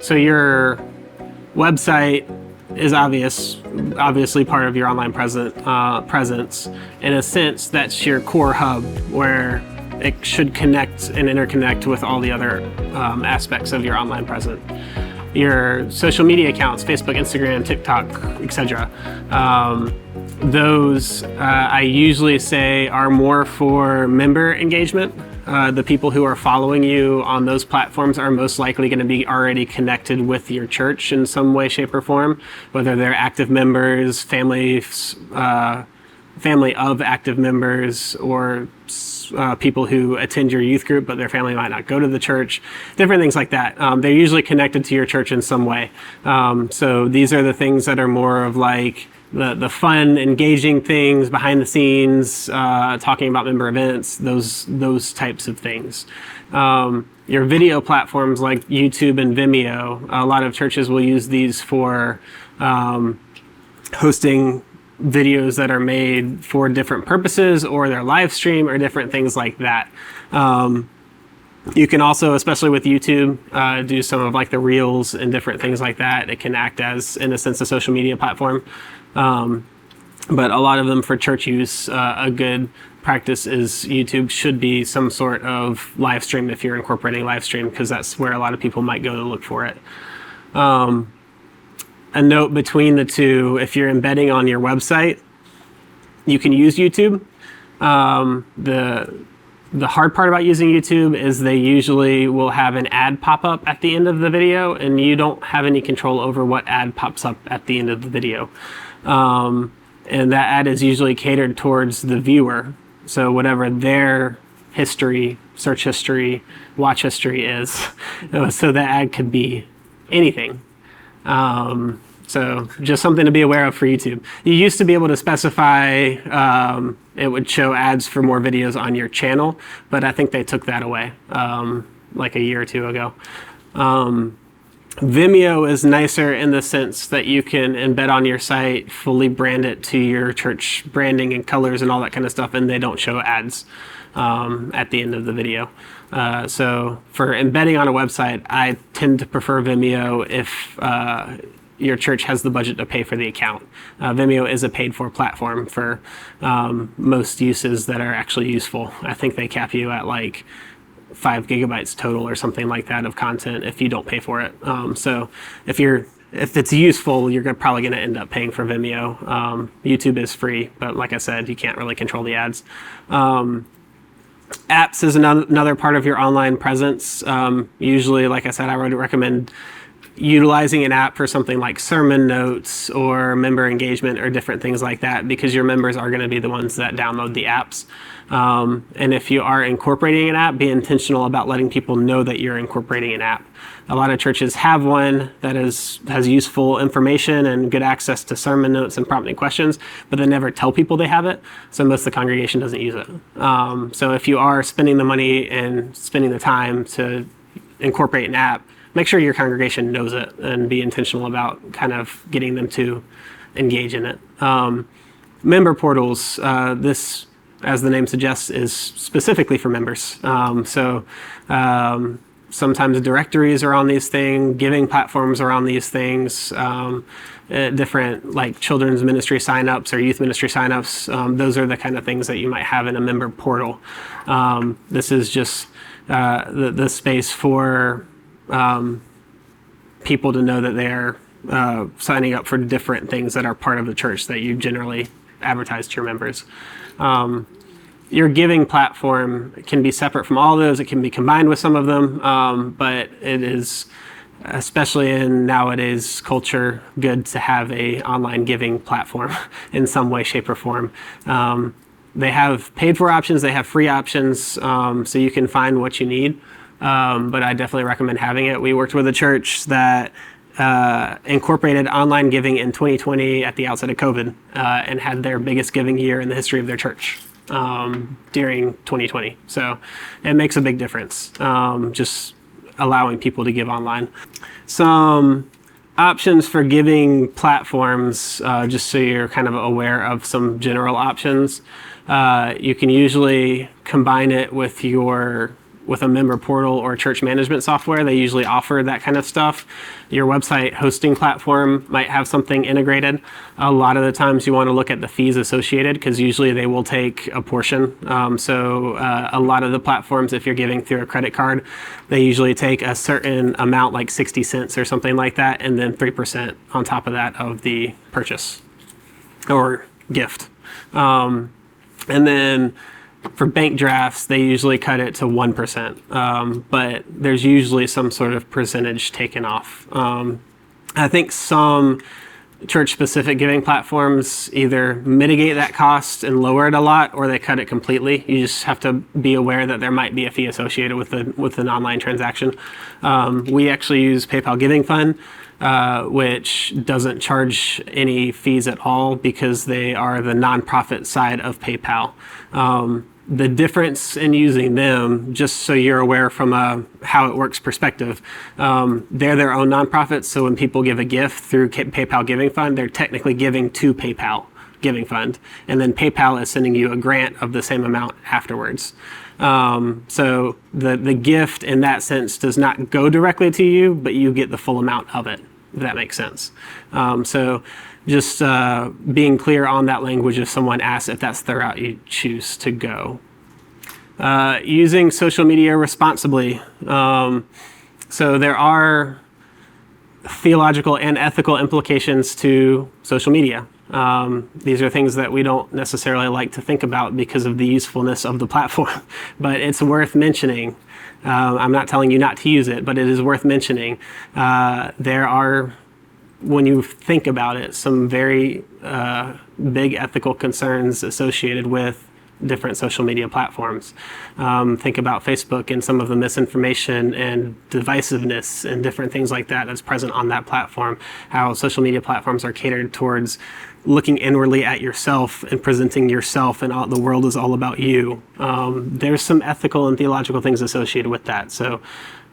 So your website is obviously part of your online presence. In a sense, that's your core hub where it should connect and interconnect with all the other aspects of your online presence. Your social media accounts, Facebook, Instagram, TikTok, etc. Those I usually say are more for member engagement. The people who are following you on those platforms are most likely going to be already connected with your church in some way, shape, or form, whether they're active members, family of active members, or people who attend your youth group, but their family might not go to the church, different things like that. They're usually connected to your church in some way. So these are the things that are more of like the fun, engaging things behind the scenes, talking about member events, those types of things. Your video platforms like YouTube and Vimeo, a lot of churches will use these for hosting videos that are made for different purposes, or their live stream, or different things like that. You can also, especially with YouTube, do some of like the reels and different things like that. It can act as, in a sense, a social media platform. But a lot of them for church use, a good practice is YouTube should be some sort of live stream if you're incorporating live stream, because that's where a lot of people might go to look for it. A note between the two, if you're embedding on your website, you can use YouTube. The hard part about using YouTube is they usually will have an ad pop up at the end of the video, and you don't have any control over what ad pops up at the end of the video. And that ad is usually catered towards the viewer. So whatever their history, search history, watch history is. So that ad could be anything. So just something to be aware of for YouTube. You used to be able to specify, it would show ads for more videos on your channel, but I think they took that away like a year or two ago. Vimeo is nicer in the sense that you can embed on your site, fully brand it to your church branding and colors and all that kind of stuff, and they don't show ads at the end of the video. So for embedding on a website, I tend to prefer Vimeo if your church has the budget to pay for the account. Vimeo is a paid-for platform for most uses that are actually useful. I think they cap you at like 5 gigabytes total or something like that of content if you don't pay for it. So if it's useful, you're probably going to end up paying for Vimeo. YouTube is free, but like I said, you can't really control the ads. Apps is another part of your online presence. Usually, like I said, I would recommend utilizing an app for something like sermon notes or member engagement or different things like that, because your members are going to be the ones that download the apps. And if you are incorporating an app, be intentional about letting people know that you're incorporating an app. A lot of churches have one that has useful information and good access to sermon notes and prompting questions, but they never tell people they have it, so most of the congregation doesn't use it. So if you are spending the money and spending the time to incorporate an app, make sure your congregation knows it and be intentional about kind of getting them to engage in it. Member portals, this, as the name suggests, is specifically for members. Sometimes directories are on these things, giving platforms are on these things, different like children's ministry signups or youth ministry signups. Those are the kind of things that you might have in a member portal. This is just the space for people to know that they're signing up for different things that are part of the church that you generally advertise to your members. Your giving platform can be separate from all those. It can be combined with some of them, but it is, especially in nowadays culture, good to have a online giving platform in some way, shape, or form. They have paid for options, they have free options, so you can find what you need. But I definitely recommend having it. We worked with a church that incorporated online giving in 2020 at the outset of COVID, and had their biggest giving year in the history of their church during 2020. So it makes a big difference, just allowing people to give online. Some options for giving platforms, just so you're kind of aware of some general options. You can usually combine it with your with a member portal or church management software. They usually offer that kind of stuff. Your website hosting platform might have something integrated. A lot of the times you want to look at the fees associated, because usually they will take a portion. So a lot of the platforms, if you're giving through a credit card, they usually take a certain amount, like 60 cents or something like that, and then 3% on top of that of the purchase or gift. And then for bank drafts, they usually cut it to 1%, but there's usually some sort of percentage taken off. I think some church-specific giving platforms either mitigate that cost and lower it a lot, or they cut it completely. You just have to be aware that there might be a fee associated with an online transaction. We actually use PayPal Giving Fund, which doesn't charge any fees at all because they are the nonprofit side of PayPal. The difference in using them, just so you're aware from a how it works perspective, they're their own nonprofits. So when people give a gift through PayPal Giving Fund, they're technically giving to PayPal Giving Fund. And then PayPal is sending you a grant of the same amount afterwards. So the gift in that sense does not go directly to you, but you get the full amount of it, if that makes sense. So just being clear on that language if someone asks if that's the route you choose to go. Using social media responsibly. So there are theological and ethical implications to social media. These are things that we don't necessarily like to think about because of the usefulness of the platform, but it's worth mentioning. I'm not telling you not to use it, but it is worth mentioning. There are, when you think about it, some very big ethical concerns associated with different social media platforms. Think about Facebook and some of the misinformation and divisiveness and different things like that that's present on that platform. How social media platforms are catered towards looking inwardly at yourself and presenting yourself, and the world is all about you. There's some ethical and theological things associated with that. So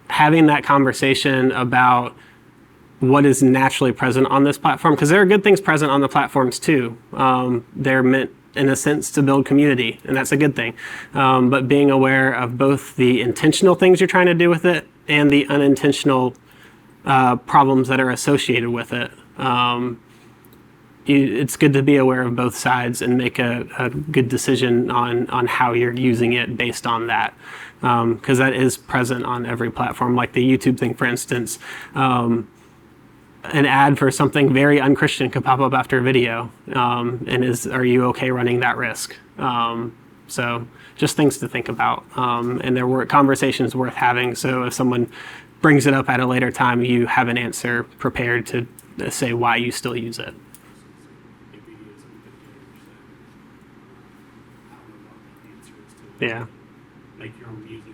having that conversation about what is naturally present on this platform, because there are good things present on the platforms too. They're meant, in a sense, to build community, and that's a good thing. But being aware of both the intentional things you're trying to do with it and the unintentional problems that are associated with it. It's good to be aware of both sides and make a good decision on how you're using it based on that. Because that is present on every platform, like the YouTube thing, for instance. An ad for something very unchristian could pop up after a video, and are you okay running that risk? So just things to think about, and there were conversations worth having. So if someone brings it up at a later time, you have an answer prepared to say why you still use it. Yeah. Make your own music.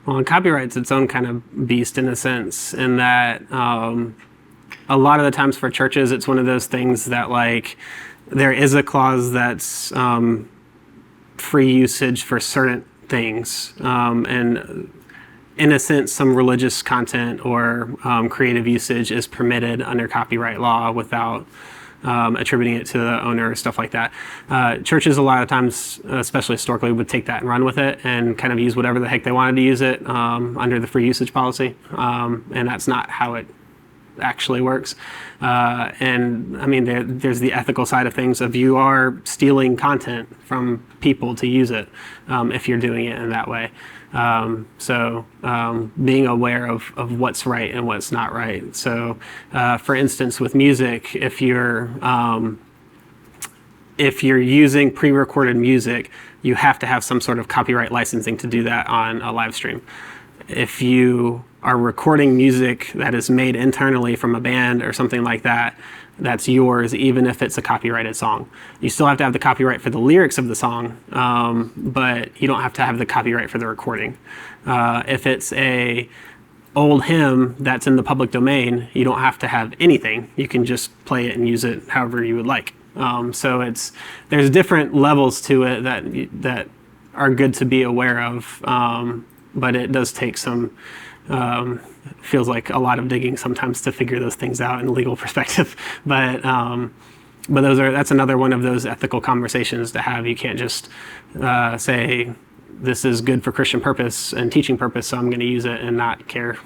Well, and copyright's its own kind of beast in a sense, in that a lot of the times for churches, it's one of those things that, like, there is a clause that's free usage for certain things, and in a sense, some religious content or creative usage is permitted under copyright law without attributing it to the owner or stuff like that. Churches a lot of times, especially historically, would take that and run with it and kind of use whatever the heck they wanted to use it under the free usage policy, and that's not how it actually works. And I mean, there's the ethical side of things of you are stealing content from people to use it if you're doing it in that way. So being aware of what's right and what's not right. So for instance, with music, if you're using pre-recorded music, you have to have some sort of copyright licensing to do that on a live stream. If you are recording music that is made internally from a band or something like that, that's yours, even if it's a copyrighted song. You still have to have the copyright for the lyrics of the song, but you don't have to have the copyright for the recording. If it's a old hymn that's in the public domain, you don't have to have anything. You can just play it and use it however you would like. So there's different levels to it that are good to be aware of, but it does take some feels like a lot of digging sometimes to figure those things out in a legal perspective. But that's another one of those ethical conversations to have. You can't just say this is good for Christian purpose and teaching purpose, so I'm going to use it and not care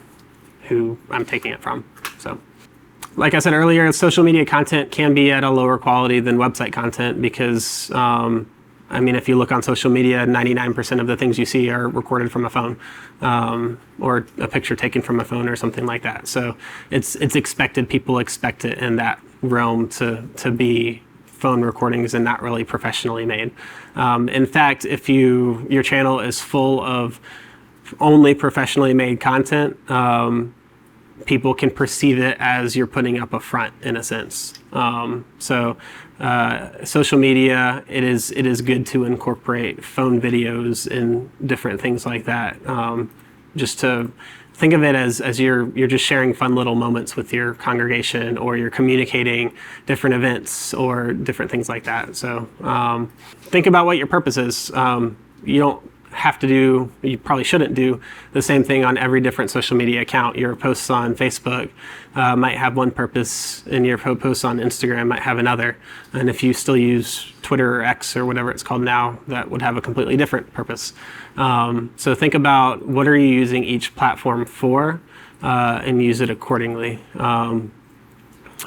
who I'm taking it from. So, like I said earlier, social media content can be at a lower quality than website content because, if you look on social media, 99% of the things you see are recorded from a phone, or a picture taken from a phone or something like that. So it's expected. People expect it in that realm to be phone recordings and not really professionally made. In fact, if your channel is full of only professionally made content, people can perceive it as you're putting up a front in a sense. Social media, it is good to incorporate phone videos and different things like that. Just to think of it as you're just sharing fun little moments with your congregation, or you're communicating different events or different things like that. So think about what your purpose is. You don't have to do, you probably shouldn't do the same thing on every different social media account. Your posts on Facebook might have one purpose, and your posts on Instagram might have another. And if you still use Twitter or X or whatever it's called now, that would have a completely different purpose. So think about what are you using each platform for, and use it accordingly.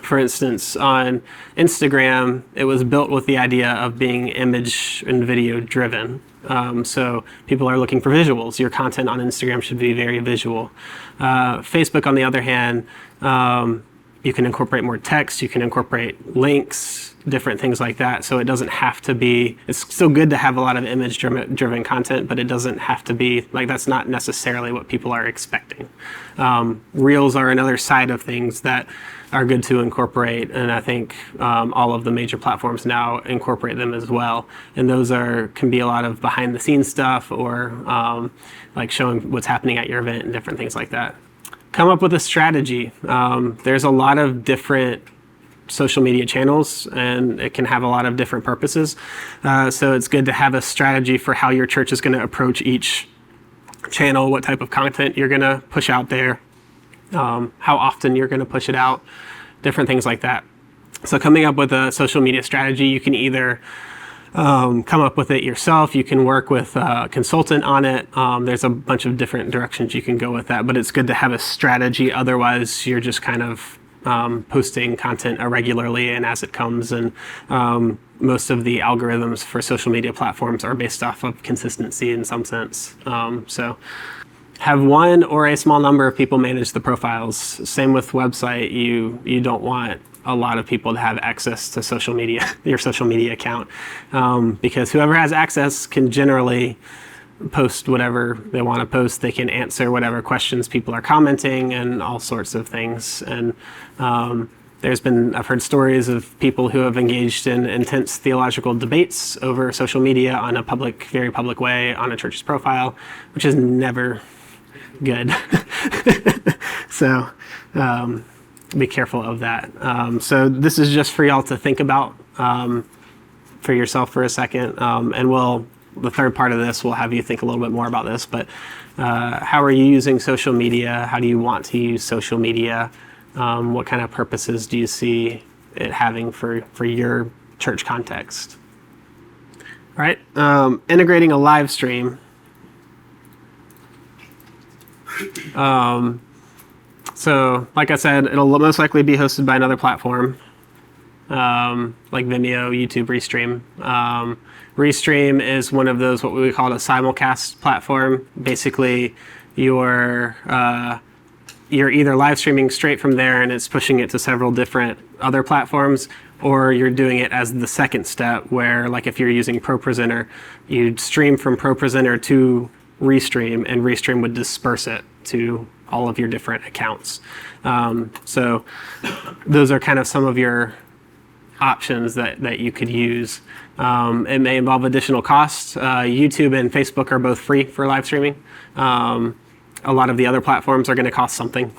For instance, on Instagram, it was built with the idea of being image and video driven. So people are looking for visuals. Your content on Instagram should be very visual. Facebook, on the other hand, you can incorporate more text, you can incorporate links, different things like that. So it doesn't have to be, it's still good to have a lot of image driven content, but it doesn't have to be, like, that's not necessarily what people are expecting. Reels are another side of things that are good to incorporate, and I think all of the major platforms now incorporate them as well. And those can be a lot of behind the scenes stuff, or like showing what's happening at your event and different things like that. Come up with a strategy. There's a lot of different social media channels, and it can have a lot of different purposes. So it's good to have a strategy for how your church is going to approach each channel, what type of content you're going to push out there, how often you're going to push it out, different things like that. So coming up with a social media strategy, you can either come up with it yourself, you can work with a consultant on it. There's a bunch of different directions you can go with that, but it's good to have a strategy. Otherwise, you're just kind of posting content irregularly and as it comes. And most of the algorithms for social media platforms are based off of consistency in some sense. So have one or a small number of people manage the profiles. Same with website. You don't want a lot of people to have access to social media, your social media account, because whoever has access can generally post whatever they want to post. They can answer whatever questions people are commenting and all sorts of things. And I've heard stories of people who have engaged in intense theological debates over social media on a very public way on a church's profile, which is never good. So be careful of that. So this is just for y'all to think about for yourself for a second. And the third part of this will have you think a little bit more about this. But how are you using social media? How do you want to use social media? What kind of purposes do you see it having for your church context? All right. Integrating a live stream. So, like I said, it'll most likely be hosted by another platform, like Vimeo, YouTube, Restream. Restream is one of those, what we would call a simulcast platform. Basically, you're either live streaming straight from there and it's pushing it to several different other platforms, or you're doing it as the second step where, like if you're using ProPresenter, you'd stream from ProPresenter to Restream, and Restream would disperse it to all of your different accounts. So those are kind of some of your options that you could use. It may involve additional costs. YouTube and Facebook are both free for live streaming. A lot of the other platforms are going to cost something.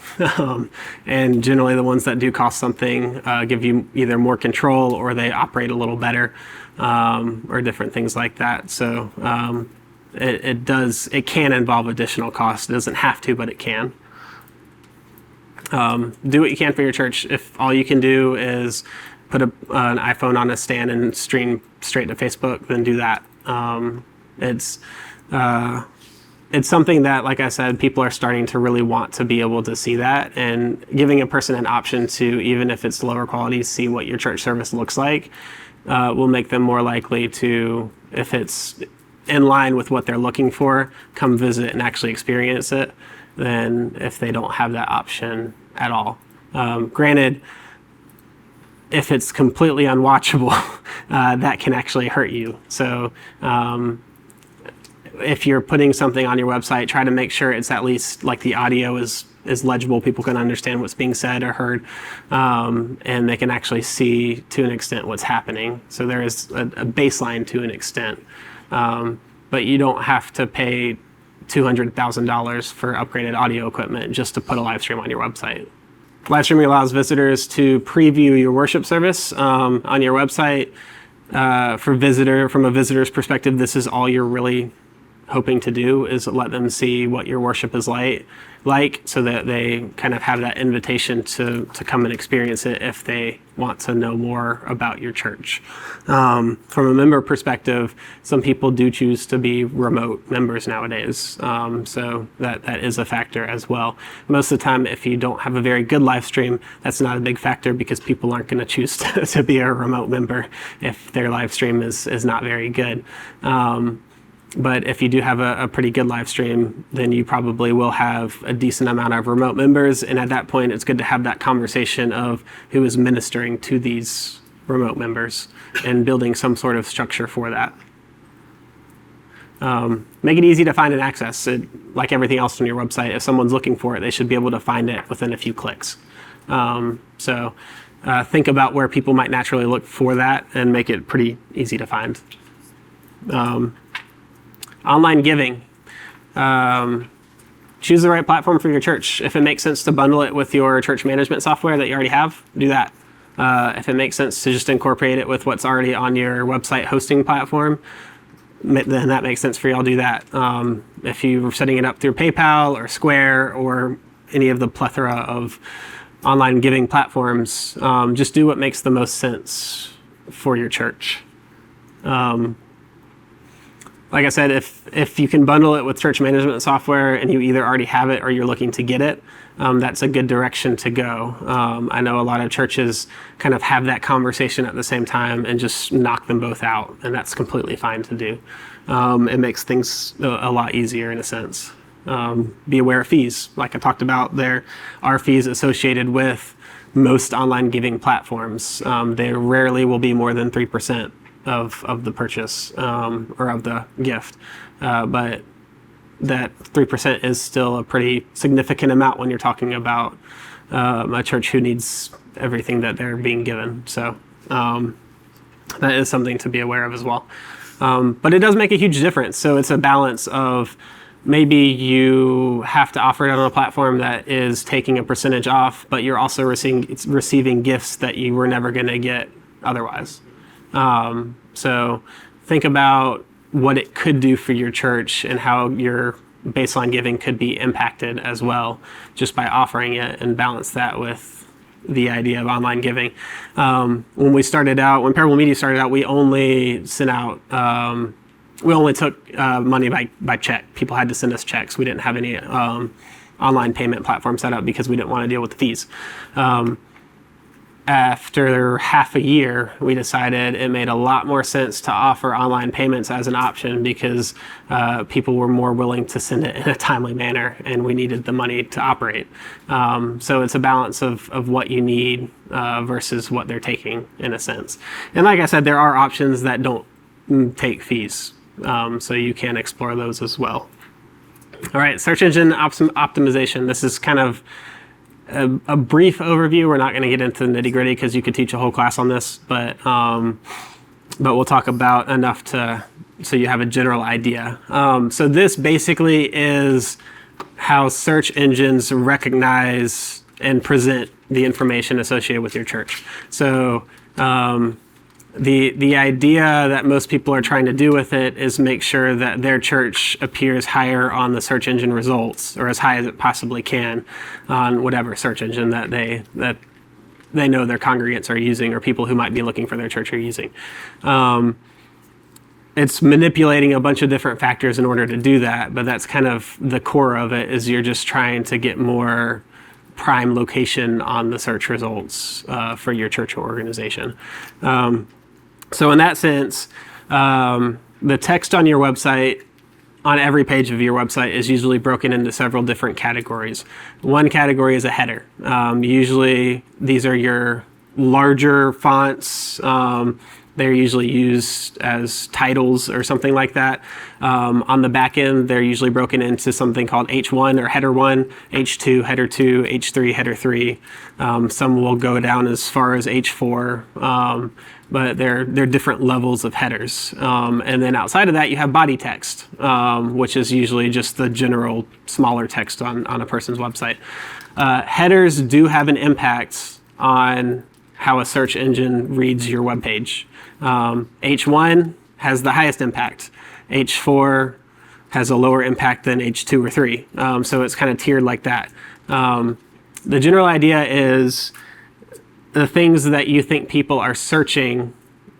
And generally the ones that do cost something give you either more control or they operate a little better, or different things like that. So it can involve additional costs. It doesn't have to, but it can. Do what you can for your church. If all you can do is put an iPhone on a stand and stream straight to Facebook, then do that. it's something that, like I said, people are starting to really want to be able to see that, and giving a person an option to, even if it's lower quality, see what your church service looks like will make them more likely to, if it's in line with what they're looking for, come visit and actually experience it, than if they don't have that option at all. Granted, if it's completely unwatchable, that can actually hurt you. So if you're putting something on your website, try to make sure it's at least like the audio is legible, people can understand what's being said or heard, and they can actually see to an extent what's happening. So there is a baseline to an extent, but you don't have to pay $200,000 for upgraded audio equipment just to put a live stream on your website. Live streaming allows visitors to preview your worship service on your website. From a visitor's perspective, this is all you're really hoping to do, is let them see what your worship is like, so that they kind of have that invitation to come and experience it if they want to know more about your church. From a member perspective, some people do choose to be remote members nowadays, so that is a factor as well. Most of the time, if you don't have a very good live stream, that's not a big factor, because people aren't going to choose to be a remote member if their live stream is not very good. But if you do have a pretty good live stream, then you probably will have a decent amount of remote members. And at that point, it's good to have that conversation of who is ministering to these remote members and building some sort of structure for that. Make it easy to find and access. Like everything else on your website, if someone's looking for it, they should be able to find it within a few clicks. So think about where people might naturally look for that and make it pretty easy to find. Online giving. Choose the right platform for your church. If it makes sense to bundle it with your church management software that you already have, do that. If it makes sense to just incorporate it with what's already on your website hosting platform, then that makes sense for you. I'll do that. If you're setting it up through PayPal or Square or any of the plethora of online giving platforms, just do what makes the most sense for your church. Like I said, if you can bundle it with church management software and you either already have it or you're looking to get it, that's a good direction to go. I know a lot of churches kind of have that conversation at the same time and just knock them both out, and that's completely fine to do. It makes things a lot easier in a sense. Be aware of fees. Like I talked about, there are fees associated with most online giving platforms. They rarely will be more than 3% of the purchase or of the gift, but that 3% is still a pretty significant amount when you're talking about a church who needs everything that they're being given. So that is something to be aware of as well. But it does make a huge difference. So it's a balance of maybe you have to offer it on a platform that is taking a percentage off, but you're also receiving gifts that you were never going to get otherwise. So think about what it could do for your church and how your baseline giving could be impacted as well, just by offering it, and balance that with the idea of online giving. When Parable Media started out, we only sent out, we only took money by check. People had to send us checks. We didn't have any online payment platform set up because we didn't want to deal with the fees. After half a year, we decided it made a lot more sense to offer online payments as an option, because people were more willing to send it in a timely manner, and we needed the money to operate. So it's a balance of what you need versus what they're taking, in a sense. And like I said, there are options that don't take fees, so you can explore those as well. All right, search engine optimization. This is kind of a brief overview. We're not going to get into the nitty gritty because you could teach a whole class on this, but we'll talk about enough so you have a general idea. So this basically is how search engines recognize and present the information associated with your church. So the idea that most people are trying to do with it is make sure that their church appears higher on the search engine results, or as high as it possibly can on whatever search engine that they know their congregants are using, or people who might be looking for their church are using. it's manipulating a bunch of different factors in order to do that, but that's kind of the core of it, is you're just trying to get more prime location on the search results for your church or organization. So in that sense, the text on your website, on every page of your website, is usually broken into several different categories. One category is a header. Usually these are your larger fonts. They're usually used as titles or something like that. On the back end, they're usually broken into something called H1 or header 1, H2, header 2, H3, header 3. Some will go down as far as H4, but they're different levels of headers. And then outside of that, you have body text, which is usually just the general smaller text on a person's website. Headers do have an impact on how a search engine reads your web page. H1 has the highest impact. H4 has a lower impact than H2 or 3. So it's kind of tiered like that. The general idea is the things that you think people are searching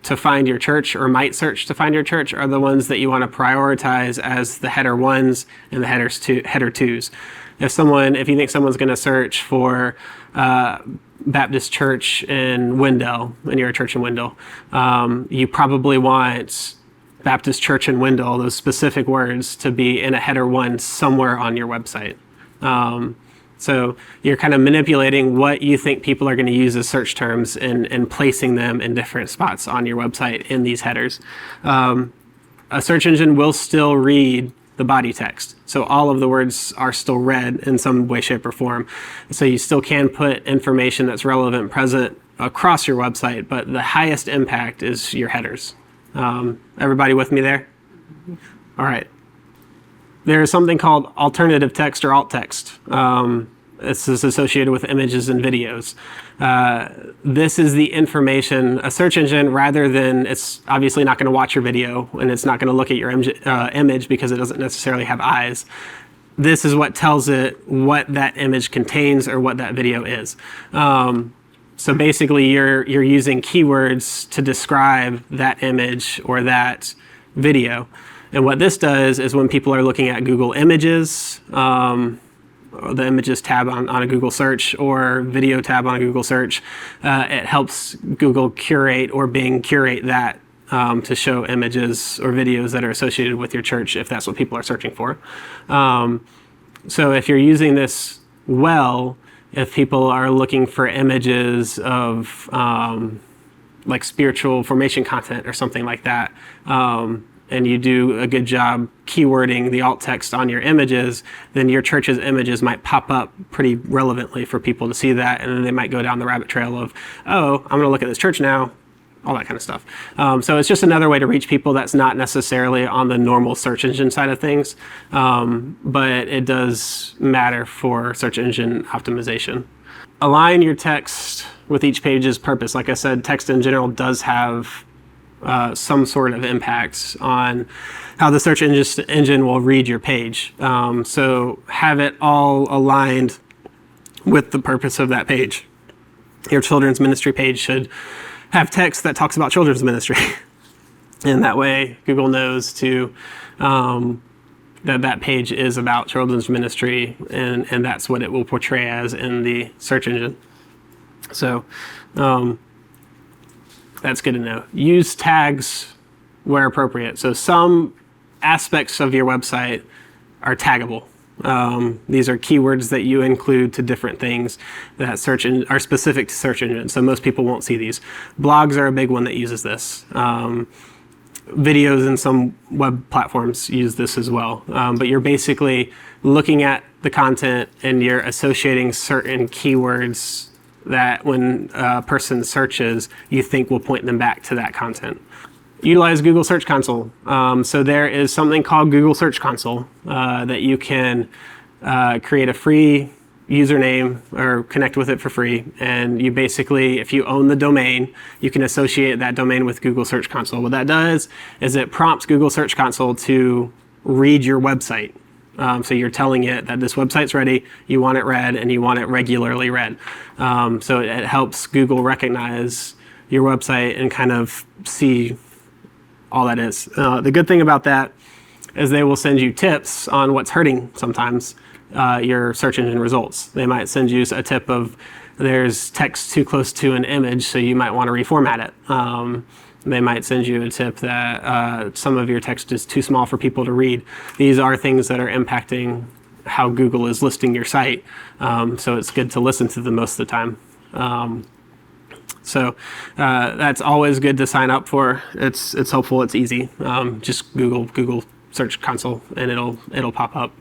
to find your church or might search to find your church are the ones that you want to prioritize as the header 1s and the header 2s. If you think someone's going to search for Baptist church in Wendell, and you're a church in Wendell, you probably want Baptist church in Wendell, those specific words, to be in a header 1 somewhere on your website. So you're kind of manipulating what you think people are going to use as search terms and placing them in different spots on your website in these headers. A search engine will still read the body text. So all of the words are still read in some way, shape, or form. So you still can put information that's relevant and present across your website, but the highest impact is your headers. Everybody with me there? All right. There is something called alternative text or alt text. This is associated with images and videos. This is the information, a search engine, rather than, it's obviously not going to watch your video and it's not going to look at your image because it doesn't necessarily have eyes. This is what tells it what that image contains or what that video is. So basically you're using keywords to describe that image or that video. And what this does is when people are looking at Google Images, the Images tab on a Google search or Video tab on a Google search, it helps Google curate or Bing curate that to show images or videos that are associated with your church if that's what people are searching for. So if you're using this well, if people are looking for images of like spiritual formation content or something like that, and you do a good job keywording the alt text on your images, then your church's images might pop up pretty relevantly for people to see that, and then they might go down the rabbit trail of, oh, I'm going to look at this church now, all that kind of stuff. So it's just another way to reach people that's not necessarily on the normal search engine side of things, but it does matter for search engine optimization. Align your text with each page's purpose. Like I said, text in general does have some sort of impact on how the search engine will read your page. So have it all aligned with the purpose of that page. Your children's ministry page should have text that talks about children's ministry. And that way Google knows to that page is about children's ministry, and that's what it will portray as in the search engine. So that's good to know. Use tags where appropriate. So some aspects of your website are taggable. These are keywords that you include to different things that are specific to search engines. So most people won't see these. Blogs are a big one that uses this. Videos and some web platforms use this as well. But you're basically looking at the content and you're associating certain keywords that when a person searches, you think will point them back to that content. Utilize Google Search Console. So there is something called Google Search Console that you can create a free username or connect with it for free. And you basically, if you own the domain, you can associate that domain with Google Search Console. What that does is it prompts Google Search Console to read your website. So you're telling it that this website's ready, you want it read, and you want it regularly read. So it helps Google recognize your website and kind of see all that is. The good thing about that is they will send you tips on what's hurting sometimes your search engine results. They might send you a tip of there's text too close to an image, so you might want to reformat it. They might send you a tip that some of your text is too small for people to read. These are things that are impacting how Google is listing your site, so it's good to listen to them most of the time. So that's always good to sign up for. It's helpful. It's easy. Just Google Search Console, and it'll pop up.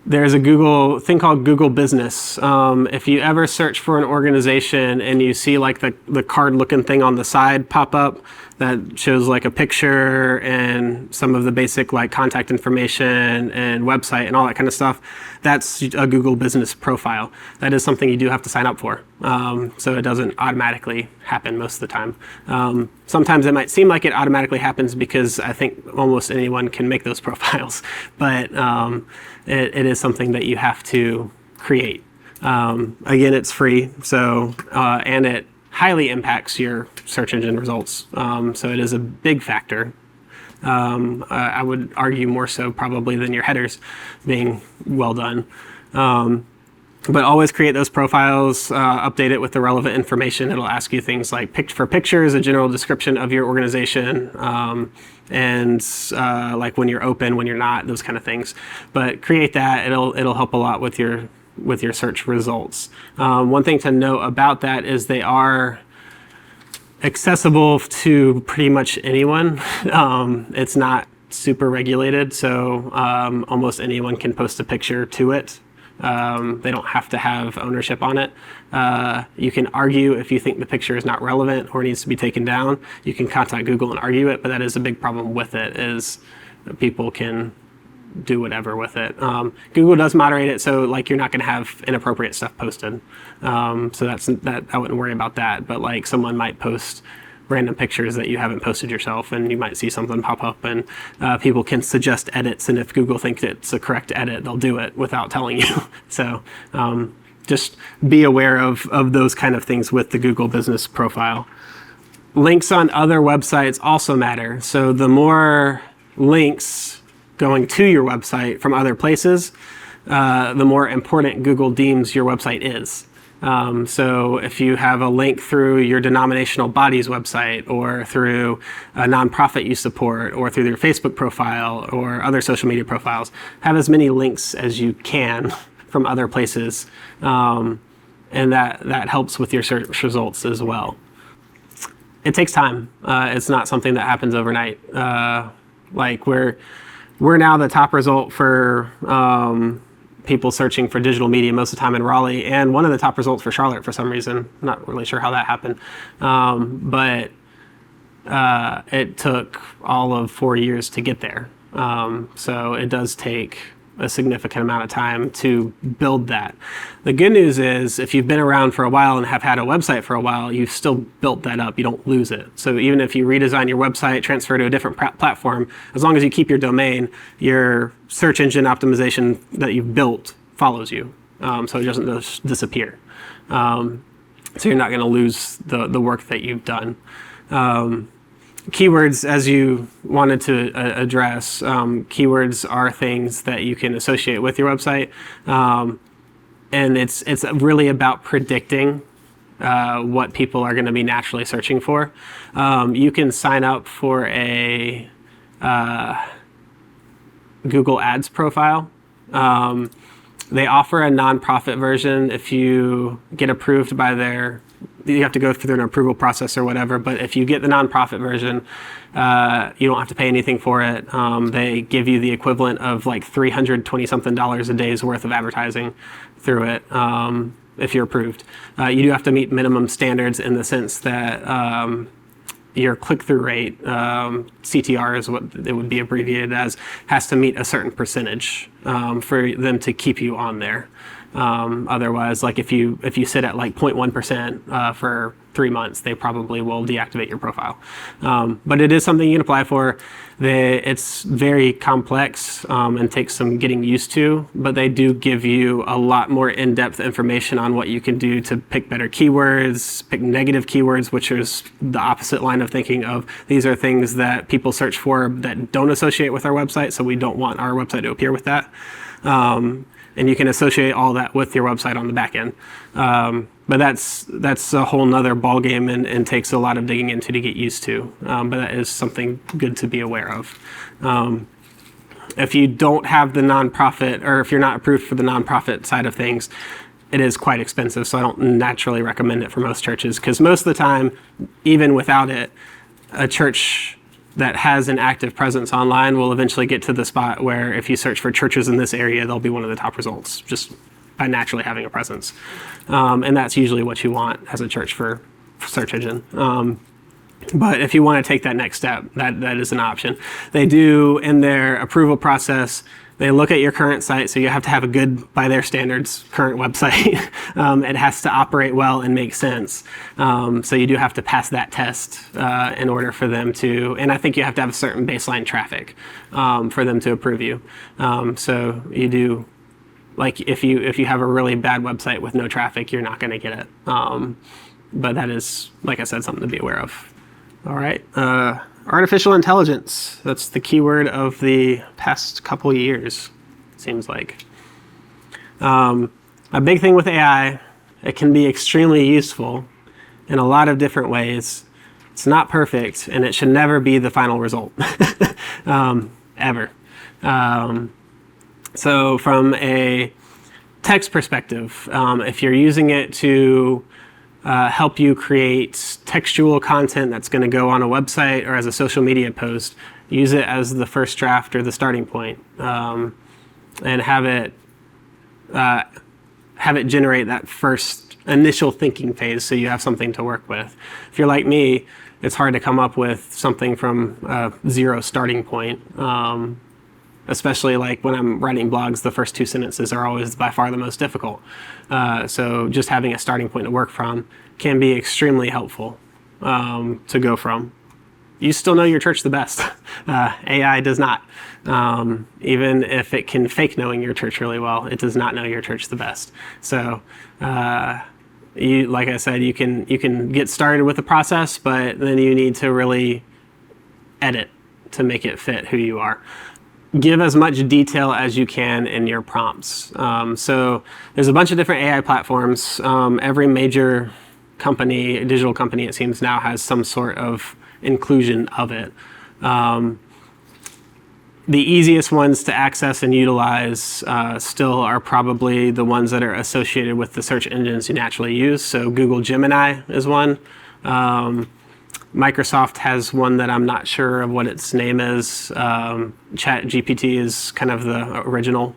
There's a Google thing called Google Business. If you ever search for an organization and you see like the card-looking thing on the side pop up that shows like a picture and some of the basic like contact information and website and all that kind of stuff, that's a Google Business profile. That is something you do have to sign up for. So it doesn't automatically happen most of the time. Sometimes it might seem like it automatically happens because I think almost anyone can make those profiles, but it is something that you have to create. Again, it's free, so and it highly impacts your search engine results. So it is a big factor. I would argue more so probably than your headers being well done. But always create those profiles, update it with the relevant information. It'll ask you things like for pictures, a general description of your organization, and like when you're open, when you're not, those kind of things. But create that. It'll help a lot with your search results. One thing to note about that is they are accessible to pretty much anyone. It's not super regulated, so almost anyone can post a picture to it. They don't have to have ownership on it. You can argue if you think the picture is not relevant or needs to be taken down. You can contact Google and argue it, but that is a big problem with it, is that people can do whatever with it. Google does moderate it, so like you're not going to have inappropriate stuff posted. So that I wouldn't worry about that. But like someone might post random pictures that you haven't posted yourself, and you might see something pop up, and people can suggest edits, and if Google thinks it's a correct edit, they'll do it without telling you. So just be aware of those kind of things with the Google Business profile. Links on other websites also matter. So the more links going to your website from other places, the more important Google deems your website is. So if you have a link through your denominational body's website, or through a nonprofit you support, or through your Facebook profile or other social media profiles, have as many links as you can from other places, and that helps with your search results as well. It takes time. It's not something that happens overnight. Like we're now the top result for people searching for digital media most of the time in Raleigh, and one of the top results for Charlotte for some reason. I'm not really sure how that happened. But it took all of 4 years to get there. So it does take a significant amount of time to build that. The good news is if you've been around for a while and have had a website for a while, you've still built that up. You don't lose it. So even if you redesign your website, transfer to a different platform, as long as you keep your domain, your search engine optimization that you've built follows you. So it doesn't just disappear. So you're not going to lose the work that you've done. Keywords, as you wanted to address, keywords are things that you can associate with your website, and it's really about predicting what people are going to be naturally searching for. You can sign up for a Google Ads profile. They offer a nonprofit version. If you get approved by you have to go through an approval process or whatever, but if you get the nonprofit version, you don't have to pay anything for it. They give you the equivalent of like $320-something a day's worth of advertising through it, if you're approved. You do have to meet minimum standards in the sense that your click-through rate, CTR is what it would be abbreviated as, has to meet a certain percentage for them to keep you on there. Otherwise, like if you sit at like 0.1% for 3 months, they probably will deactivate your profile. But it is something you can apply for. It's very complex and takes some getting used to, but they do give you a lot more in-depth information on what you can do to pick better keywords, pick negative keywords, which is the opposite line of thinking of these are things that people search for that don't associate with our website, so we don't want our website to appear with that. And you can associate all that with your website on the back end. But that's a whole nother ballgame and takes a lot of digging into to get used to. But that is something good to be aware of. If you don't have the nonprofit, or if you're not approved for the nonprofit side of things, it is quite expensive. So I don't naturally recommend it for most churches, because most of the time, even without it, a church that has an active presence online will eventually get to the spot where if you search for churches in this area, they'll be one of the top results just by naturally having a presence. And that's usually what you want as a church for search engine. But if you want to take that next step, that is an option. They do, in their approval process, they look at your current site, so you have to have a good, by their standards, current website. It has to operate well and make sense. So you do have to pass that test in order for them to, and I think you have to have a certain baseline traffic for them to approve you. So you do, like if you have a really bad website with no traffic, you're not going to get it. But that is, like I said, something to be aware of. All right. Artificial intelligence. That's the keyword of the past couple years, seems like. A big thing with AI, it can be extremely useful in a lot of different ways. It's not perfect, and it should never be the final result, ever. So from a text perspective, if you're using it to help you create textual content that's going to go on a website or as a social media post, use it as the first draft or the starting point, and have it generate that first initial thinking phase so you have something to work with. If you're like me, it's hard to come up with something from a zero starting point. Especially like when I'm writing blogs, the first 2 sentences are always by far the most difficult. So just having a starting point to work from can be extremely helpful to go from. You still know your church the best. AI does not. Even if it can fake knowing your church really well, it does not know your church the best. So like I said, you can get started with the process, but then you need to really edit to make it fit who you are. Give as much detail as you can in your prompts. So there's a bunch of different AI platforms. Every major company, digital company, it seems now has some sort of inclusion of it. The easiest ones to access and utilize still are probably the ones that are associated with the search engines you naturally use. So Google Gemini is one. Microsoft has one that I'm not sure of what its name is. ChatGPT is kind of the original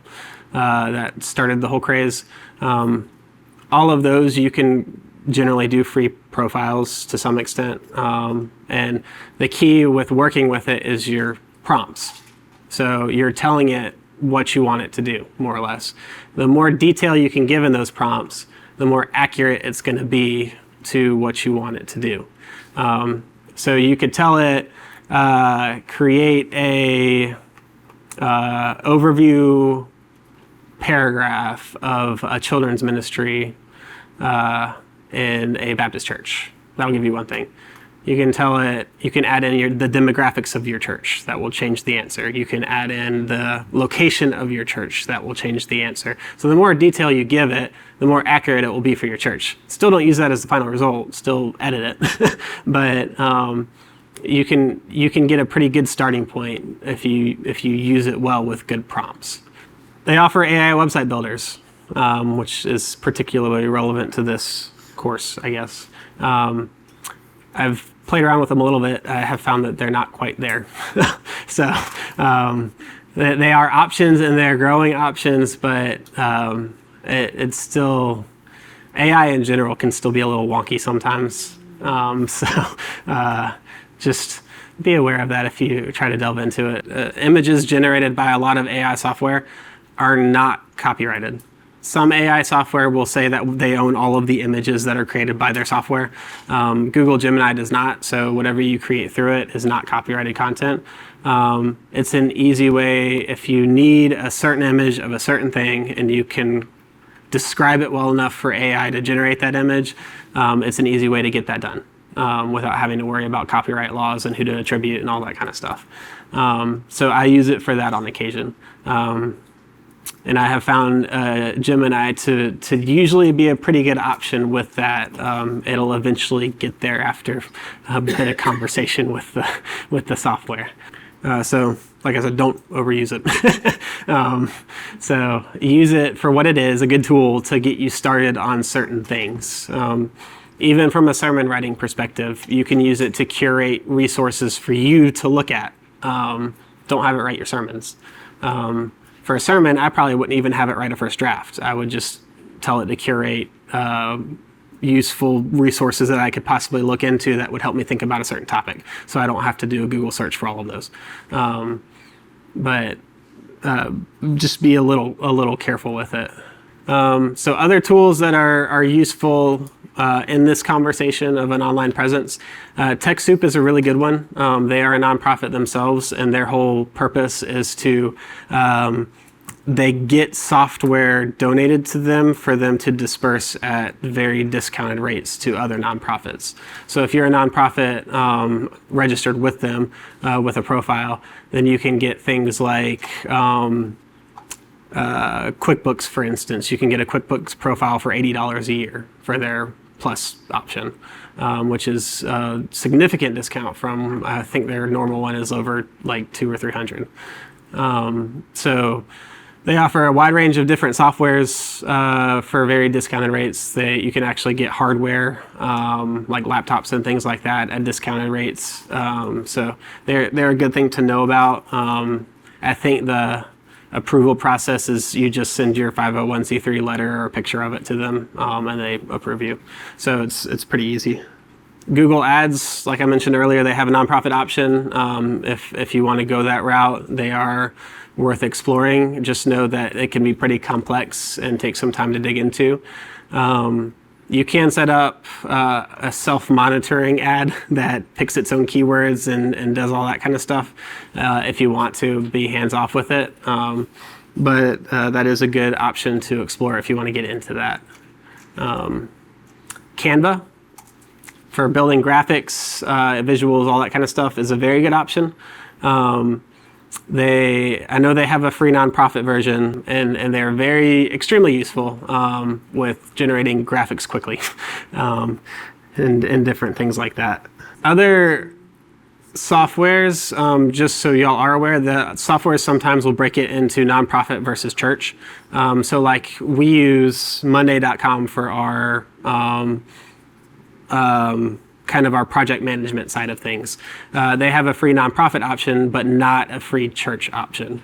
that started the whole craze. All of those you can generally do free profiles to some extent. And the key with working with it is your prompts. So you're telling it what you want it to do, more or less. The more detail you can give in those prompts, the more accurate it's going to be to what you want it to do. So you could tell it, create a overview paragraph of a children's ministry in a Baptist church. That'll give you one thing. You can tell it, you can add in the demographics of your church. That will change the answer. You can add in the location of your church. That will change the answer. So the more detail you give it, the more accurate it will be for your church. Still don't use that as the final result. Still edit it. But you can get a pretty good starting point if you use it well with good prompts. They offer AI website builders, which is particularly relevant to this course, I guess. I've played around with them a little bit. I have found that they're not quite there. So they are options and they're growing options, but it's still, AI in general can still be a little wonky sometimes. Just be aware of that if you try to delve into it. Images generated by a lot of AI software are not copyrighted. Some AI software will say that they own all of the images that are created by their software. Google Gemini does not, so whatever you create through it is not copyrighted content. It's an easy way if you need a certain image of a certain thing and you can describe it well enough for AI to generate that image, it's an easy way to get that done without having to worry about copyright laws and who to attribute and all that kind of stuff. So I use it for that on occasion. And I have found Gemini to usually be a pretty good option with that. It'll eventually get there after a bit of conversation with the software. So, like I said, don't overuse it. So use it for what it is, a good tool to get you started on certain things. Even from a sermon writing perspective, you can use it to curate resources for you to look at. Don't have it write your sermons. For a sermon, I probably wouldn't even have it write a first draft. I would just tell it to curate useful resources that I could possibly look into that would help me think about a certain topic. So I don't have to do a Google search for all of those. But just be a little careful with it. So other tools that are useful in this conversation of an online presence, TechSoup is a really good one. They are a nonprofit themselves, and their whole purpose is to they get software donated to them for them to disperse at very discounted rates to other nonprofits. So if you're a nonprofit registered with them with a profile, then you can get things like QuickBooks, for instance. You can get a QuickBooks profile for $80 a year for their Plus option, which is a significant discount from, I think their normal one is over like $200 or $300. So they offer a wide range of different softwares for very discounted rates. You can actually get hardware, like laptops and things like that, at discounted rates. So they're a good thing to know about. I think the approval process is you just send your 501c3 letter or a picture of it to them, and they approve you. So it's pretty easy. Google Ads, like I mentioned earlier, they have a nonprofit option. If you want to go that route, they are worth exploring. Just know that it can be pretty complex and take some time to dig into. You can set up a self-monitoring ad that picks its own keywords and does all that kind of stuff if you want to be hands-off with it. But that is a good option to explore if you want to get into that. Canva, for building graphics, visuals, all that kind of stuff, is a very good option. I know they have a free nonprofit version, and they're extremely useful with generating graphics quickly and different things like that. Other softwares, just so y'all are aware, the software sometimes will break it into nonprofit versus church. So like we use Monday.com for our kind of our project management side of things. They have a free nonprofit option, but not a free church option.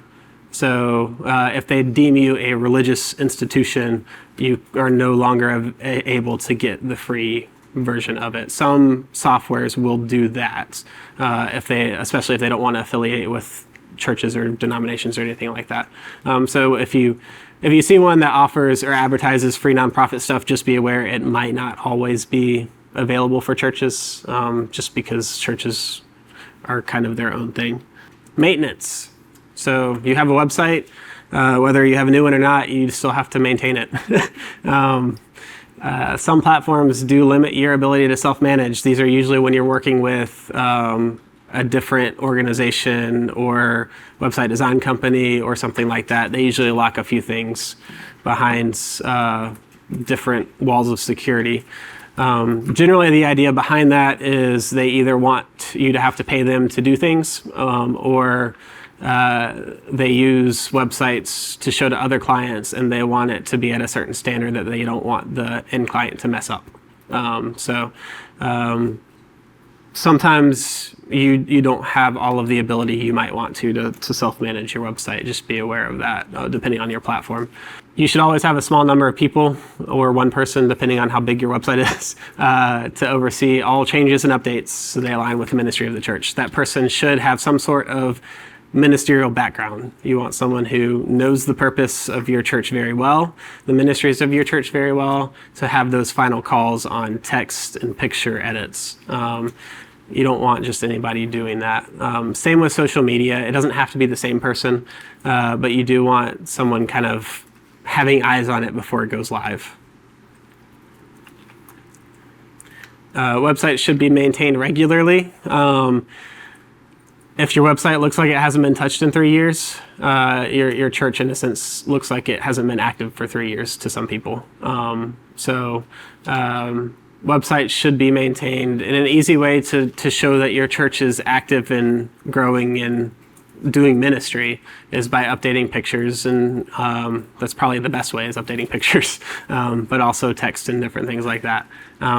So if they deem you a religious institution, you are no longer able to get the free version of it. Some softwares will do that, especially if they don't want to affiliate with churches or denominations or anything like that. So if you see one that offers or advertises free nonprofit stuff, just be aware it might not always be available for churches, just because churches are kind of their own thing. Maintenance. So you have a website, whether you have a new one or not, you still have to maintain it. Some platforms do limit your ability to self-manage. These are usually when you're working with a different organization or website design company or something like that. They usually lock a few things behind different walls of security. Generally, the idea behind that is they either want you to have to pay them to do things, or they use websites to show to other clients, and they want it to be at a certain standard that they don't want the end client to mess up. Sometimes you don't have all of the ability you might want to self-manage your website. Just be aware of that, depending on your platform. You should always have a small number of people, or one person, depending on how big your website is, to oversee all changes and updates so they align with the ministry of the church. That person should have some sort of ministerial background. You want someone who knows the purpose of your church very well, the ministries of your church very well, to have those final calls on text and picture edits. You don't want just anybody doing that. Same with social media. It doesn't have to be the same person, but you do want someone kind of having eyes on it before it goes live. Websites should be maintained regularly. If your website looks like it hasn't been touched in 3 years, your church, in a sense, looks like it hasn't been active for 3 years to some people. Websites should be maintained. And an easy way to show that your church is active and growing and doing ministry is by updating pictures. And that's probably the best way, is updating pictures, but also text and different things like that.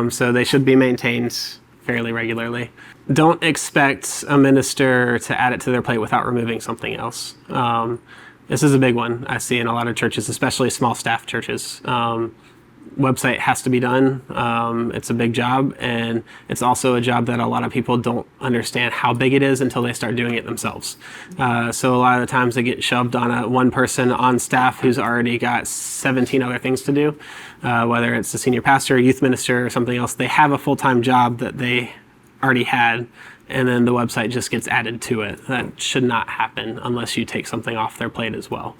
So they should be maintained fairly regularly. Don't expect a minister to add it to their plate without removing something else. This is a big one I see in a lot of churches, especially small staff churches. Website has to be done. It's a big job, and it's also a job that a lot of people don't understand how big it is until they start doing it themselves. So a lot of the times they get shoved on one person on staff who's already got 17 other things to do, whether it's a senior pastor, youth minister, or something else. They have a full-time job that they already had, and then the website just gets added to it. That should not happen unless you take something off their plate as well.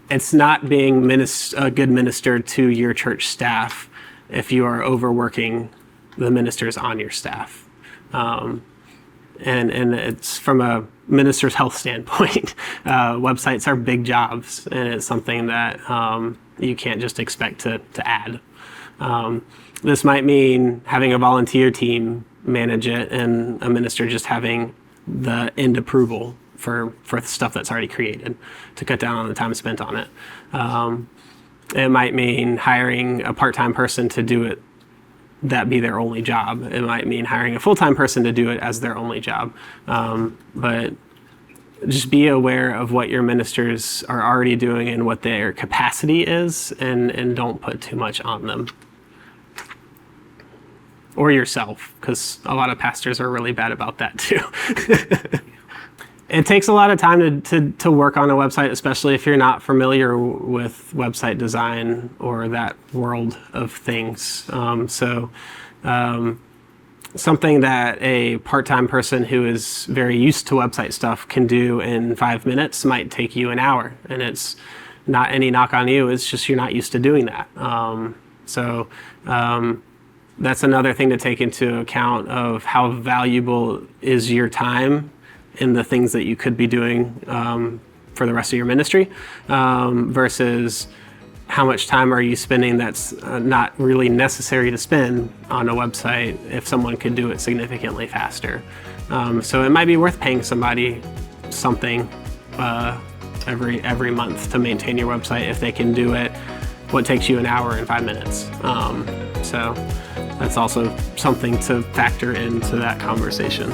It's not being a good minister to your church staff if you are overworking the ministers on your staff. And it's from a minister's health standpoint. Websites are big jobs, and it's something that you can't just expect to add. This might mean having a volunteer team manage it, and a minister just having the end approval for stuff that's already created, to cut down on the time spent on it. It might mean hiring a part-time person to do it, that be their only job. It might mean hiring a full-time person to do it as their only job. But just be aware of what your ministers are already doing and what their capacity is, and don't put too much on them. Or yourself, because a lot of pastors are really bad about that too. It takes a lot of time to work on a website, especially if you're not familiar with website design or that world of things. Something that a part-time person who is very used to website stuff can do in 5 minutes might take you an hour. And it's not any knock on you, it's just you're not used to doing that. That's another thing to take into account of how valuable is your time in the things that you could be doing for the rest of your ministry, versus how much time are you spending that's not really necessary to spend on a website if someone could do it significantly faster. So it might be worth paying somebody something every month to maintain your website if they can do it what takes you an hour in 5 minutes. So that's also something to factor into that conversation.